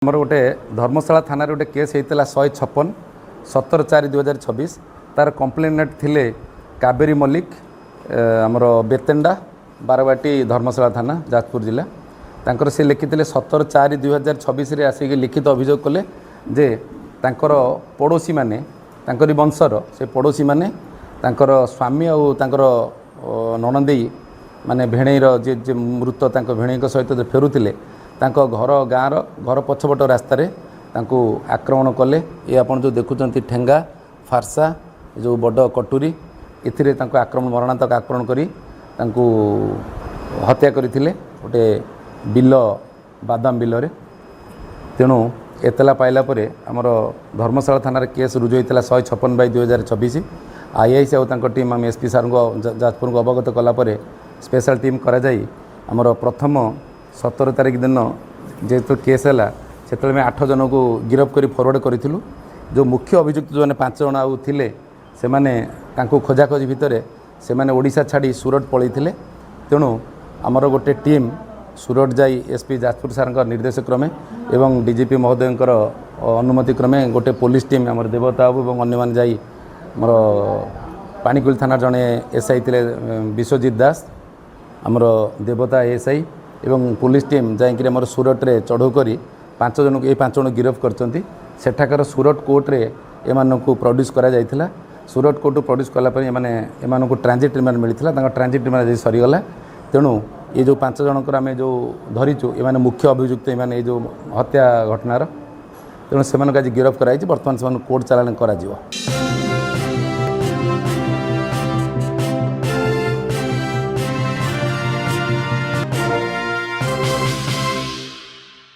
आमर गोटे धर्मशाला थाना गोटे केस होता 156 17/4/2026 तार कंप्लेनेंट थिले कावेरी मल्लिक आमर बेतेंडा बारवाटी धर्मशाला थाना जाजपुर जिला तांकर से लिखिते 17/4/2026 आसिक लिखित अभियोग कले जे तांकर पड़ोशी माने तांकरी वंशर से पड़ोशी माने तांकर स्वामी और तांकर ननदेई माने भेणईर जे मृत तांको भेणई सहित फेरुतिले तांको घर गाँव घर पछपट रास्तार आक्रमण कले ये आपन जो देखुंत ठेंगा फारसा जो बड़ कटुरी इथिरे तांको आक्रमण मरणातक आक्रमण करी तांको हत्या करथिले गोटे बिल बादाम बिल तेणु एतला पाइला परे आमर धर्मशाला थाना केस रुजु होता 156/2026 आईआईसी और तांको टीम आम एसपी सार को जाजपुर को अवगत कलापर स्पेशल टीम करा जाई आमर प्रथम 17 तारिख दिन जेहेतु केस है से 8 जन को गिरफ्त कर फरवर्ड करूँ जो मुख्य अभियुक्त जो 5 जन आउ थिले से माने खोजाखोजी भितर से माने ओडिशा छाड़ी सूरत पलैथिले तेणु आमर गोटे टीम सूरत जाई एसपी जाजपुर सार निर्देश क्रमे एवं डीजीपी महोदय अनुमति क्रमे गोटे पुलिस टीम आमर देवता बाबू और अन्य माने जाई आमर पानीकुल थाना जड़े एसआई थे विश्वजित दास आमर देवता एसआई एवं पुलिस टीम जाकि आम सूरत रे चढ़ऊ कर 5 जन ये 5 जन गिरफ्त करछंती सेठाकर सूरत कोर्ट रे एमान को प्रोड्यूस करा जायथिला सूरत कोर्ट प्रोड्यूस कला पर एमाने एमान को ट्रांजिट रिमांड मिलता ट्रांजिट रिमांड आज सरीगला तेणु ये जो 5 जनकर आम जो धरीचु एमाने मुख्य अभियुक्त एमाने जो हत्या घटनार तेणु से आज गिरफ्त कराई बर्तमान से कोर्ट चालान करा